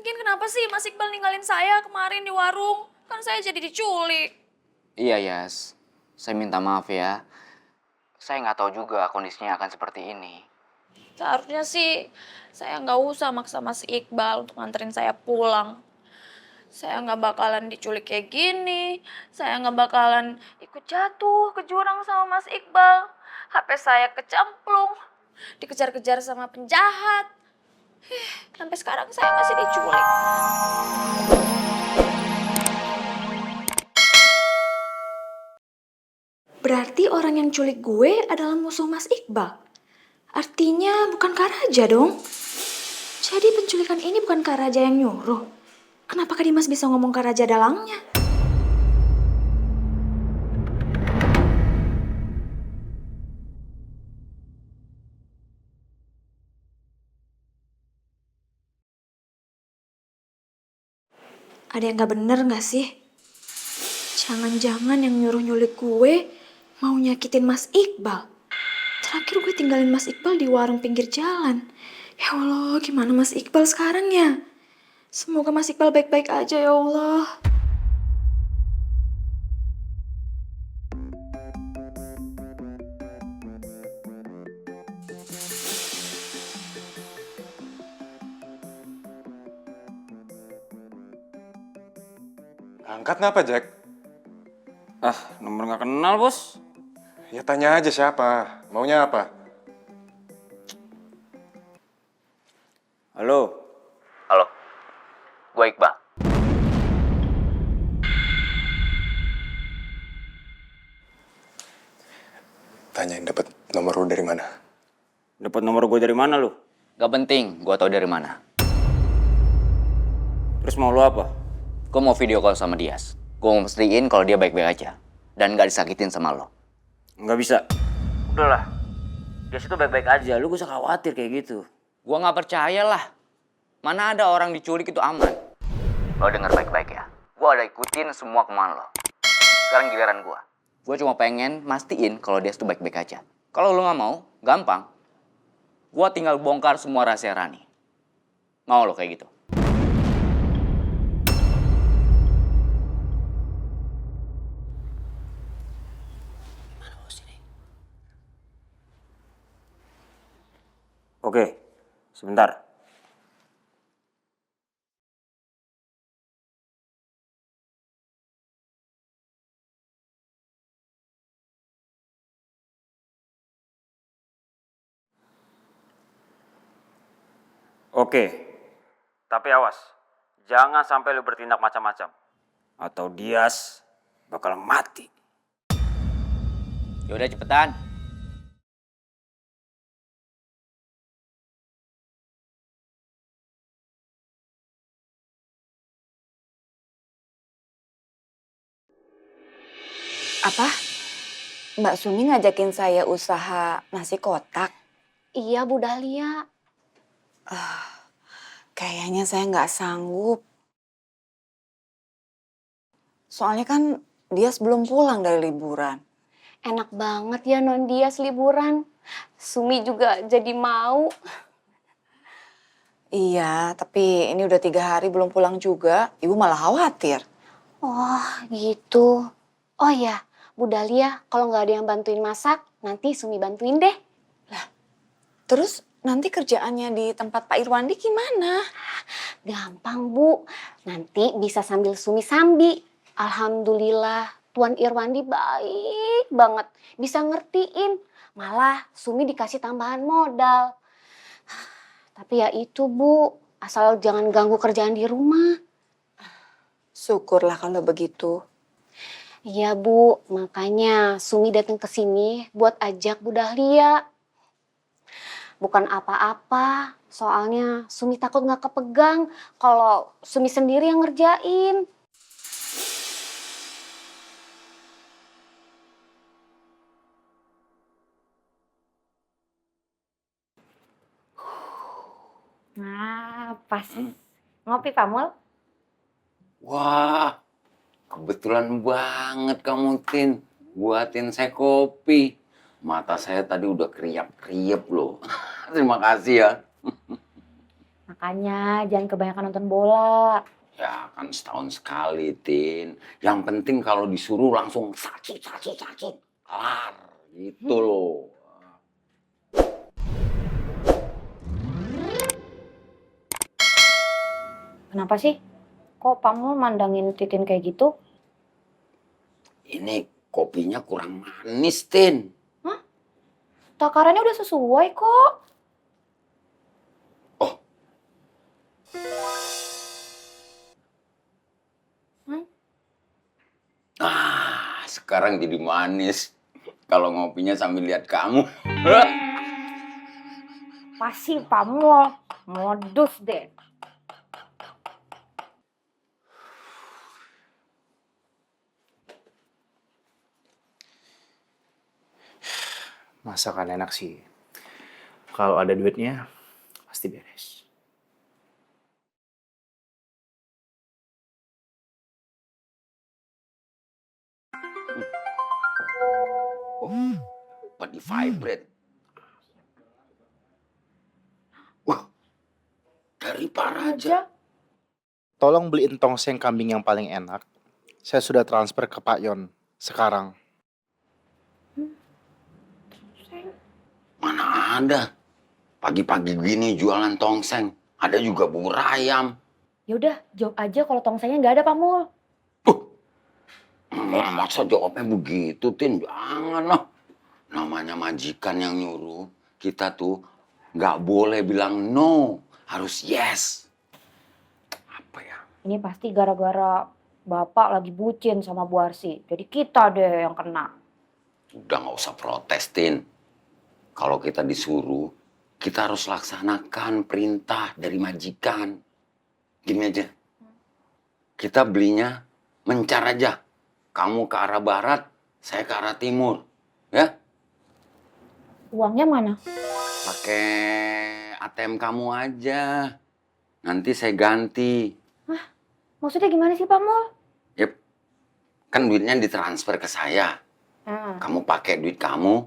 Lagian kenapa sih Mas Iqbal ninggalin saya kemarin di warung? Kan saya jadi diculik. Iya, Yas. Saya minta maaf ya. Saya nggak tahu juga kondisinya akan seperti ini. Seharusnya sih saya nggak usah maksa Mas Iqbal untuk nganterin saya pulang. Saya nggak bakalan diculik kayak gini. Saya nggak bakalan ikut jatuh ke jurang sama Mas Iqbal. HP saya kecemplung. Dikejar-kejar sama penjahat. Sampai sekarang saya masih diculik. Berarti orang yang culik gue adalah musuh Mas Iqbal. Artinya bukan Kak Raja dong. Jadi penculikan ini bukan Kak Raja yang nyuruh. Kenapa Kak Dimas bisa ngomong Kak Raja dalangnya? Ada yang gak bener gak sih? Jangan-jangan yang nyuruh nyulik gue mau nyakitin Mas Iqbal. Terakhir gue tinggalin Mas Iqbal di warung pinggir jalan. Ya Allah, gimana Mas Iqbal sekarang ya? Semoga Mas Iqbal baik-baik aja ya Allah. Angkat ngapa, Jack? Nomor nggak kenal, Bos. Ya tanya aja siapa. Maunya apa? Halo. Halo, gue Iqbal. Tanyain dapat nomor lu dari mana? Dapat nomor gue dari mana lu? Gak penting, gue tahu dari mana. Terus mau lu apa? Gue mau video call sama Dias. Gue mau pastiin kalau dia baik-baik aja. Dan gak disakitin sama lo. Nggak bisa. Udahlah. Dia situ baik-baik aja. Lu gak usah khawatir kayak gitu. Gue gak percaya lah. Mana ada orang diculik itu aman. Lo denger baik-baik ya. Gue udah ikutin semua kemauan lo. Sekarang giliran gue. Gue cuma pengen mastiin kalau Dias tuh baik-baik aja. Kalau lo gak mau, gampang. Gue tinggal bongkar semua rahasia Rani. Mau lo kayak gitu? Oke. Sebentar. Oke. Tapi awas. Jangan sampai lu bertindak macam-macam. Atau Dias bakal mati. Yaudah cepetan. Apa? Mbak Sumi ngajakin saya usaha nasi kotak. Iya, Bu Dahlia. Kayaknya saya nggak sanggup. Soalnya kan dia belum pulang dari liburan. Enak banget ya Non Dias liburan. Sumi juga jadi mau. Iya, tapi ini udah 3 hari belum pulang juga. Ibu malah khawatir. Oh, gitu. Oh ya, Bu Dahlia, kalau nggak ada yang bantuin masak, nanti Sumi bantuin deh. Terus nanti kerjaannya di tempat Pak Irwandi gimana? Gampang, Bu. Nanti bisa sambil Sumi sambi. Alhamdulillah, Tuan Irwandi baik banget. Bisa ngertiin. Malah Sumi dikasih tambahan modal. Tapi ya itu, Bu. Asal jangan ganggu kerjaan di rumah. Syukurlah kalau begitu. Iya, Bu. Makanya Sumi datang ke sini buat ajak Bu Dahlia. Bukan apa-apa, soalnya Sumi takut nggak kepegang kalau Sumi sendiri yang ngerjain. Nah, pas. Ngopi, Pak Mul? Wah, kebetulan banget kamu, Tin. Buatin saya kopi. Mata saya tadi udah kriap-kriap loh. Terima kasih ya. Makanya jangan kebanyakan nonton bola. Ya kan setahun sekali, Tin. Yang penting kalau disuruh langsung satu. Kelar. Gitu loh. Kenapa sih? Kok Pamul mandangin Titin kayak gitu? Ini kopinya kurang manis, Tin. Takarannya udah sesuai kok. Oh. Sekarang jadi manis. Kalau ngopinya sambil lihat kamu. Pasti Pamul. Modus deh. Masakan enak sih. Kalau ada duitnya, pasti beres. Apa di vibrate? Wah, dari Pak Raja. Tolong beliin tongseng kambing yang paling enak. Saya sudah transfer ke Pak Yon sekarang. Mana ada? Pagi-pagi gini jualan tongseng. Ada juga bubur ayam. Yaudah, jawab aja kalau tongsengnya nggak ada Pamul. Masa jawabnya begitu, Tin? Jangan lah. Namanya majikan yang nyuruh. Kita tuh nggak boleh bilang no. Harus yes. Apa ya? Ini pasti gara-gara Bapak lagi bucin sama Bu Arsi. Jadi kita deh yang kena. Udah nggak usah protes, Tin. Kalau kita disuruh, kita harus laksanakan perintah dari majikan. Gini aja. Kita belinya mencar aja. Kamu ke arah barat, saya ke arah timur. Ya? Uangnya mana? Pakai ATM kamu aja. Nanti saya ganti. Maksudnya gimana sih Pamul? Yep. Kan duitnya ditransfer ke saya. Kamu pakai duit kamu,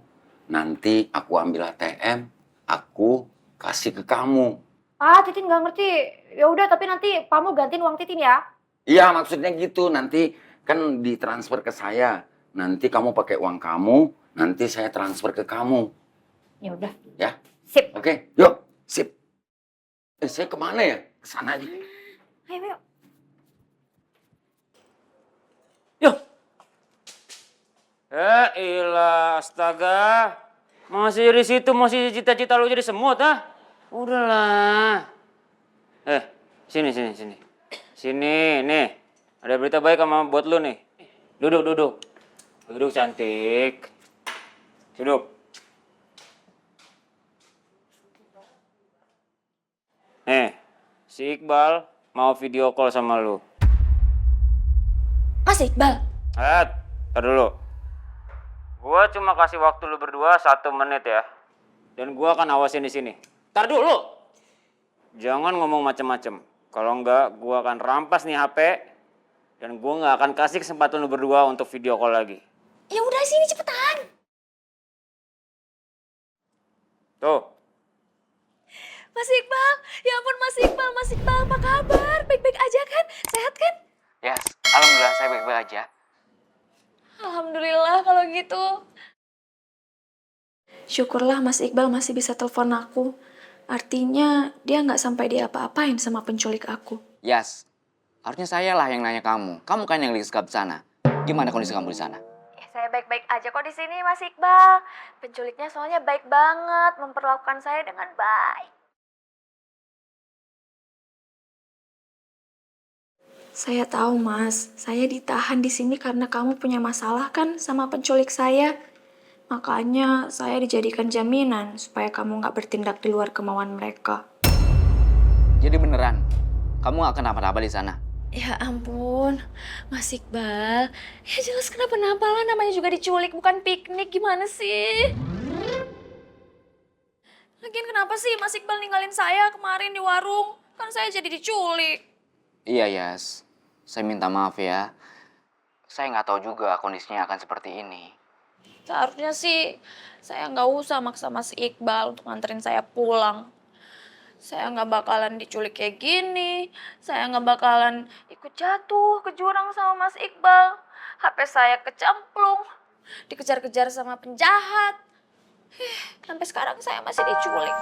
nanti aku ambil ATM, aku kasih ke kamu. Ah, Titin nggak ngerti. Ya udah, tapi nanti Pamul gantiin uang Titin ya. Iya, maksudnya gitu. Nanti kan ditransfer ke saya. Nanti kamu pakai uang kamu, nanti saya transfer ke kamu. Ya udah. Ya? Sip. Oke, yuk. Sip. Saya kemana ya? Kesana aja. Ayo, yuk. Ilah, astaga. Masih di situ, masih cita-cita lu jadi semut, ah? Udahlah. Sini. Sini, nih. Ada berita baik sama buat lu nih. Duduk. Duduk cantik. Duduk. Si Iqbal mau video call sama lu. Mas Iqbal, Tar dulu. Gua cuma kasih waktu lu berdua 1 menit ya. Dan gua akan awasin di sini. Tar dulu. Jangan ngomong macem-macem. Kalau enggak, gua akan rampas nih HP. Dan gua nggak akan kasih kesempatan lu berdua untuk video call lagi. ya udah sini cepetan. Tuh. Mas Iqbal, ya ampun Mas Iqbal apa kabar? Baik-baik aja kan? Sehat kan? Yes, alhamdulillah saya baik-baik aja. Alhamdulillah kalau gitu. Syukurlah Mas Iqbal masih bisa telepon aku. Artinya dia nggak sampai diapa-apain sama penculik aku. Yes, harusnya saya lah yang nanya kamu. Kamu kan yang lagi sekap di sana. Gimana kondisi kamu di sana? Ya, saya baik-baik aja kok di sini Mas Iqbal. Penculiknya soalnya baik banget, memperlakukan saya dengan baik. Saya tahu Mas, saya ditahan di sini karena kamu punya masalah kan sama penculik saya. Makanya saya dijadikan jaminan supaya kamu nggak bertindak di luar kemauan mereka. Jadi beneran, kamu gak kenapa-napa di sana? Ya ampun, Mas Iqbal. Ya jelas kenapa-napa lah, namanya juga diculik bukan piknik, gimana sih? Lagian kenapa sih Mas Iqbal ninggalin saya kemarin di warung? Kan saya jadi diculik. Iya, Yas. Saya minta maaf ya. Saya nggak tahu juga kondisinya akan seperti ini. Seharusnya sih saya nggak usah maksa Mas Iqbal untuk nganterin saya pulang. saya nggak bakalan diculik kayak gini. Saya nggak bakalan ikut jatuh ke jurang sama Mas Iqbal. HP saya kecemplung, dikejar-kejar sama penjahat. Sampai sekarang saya masih diculik.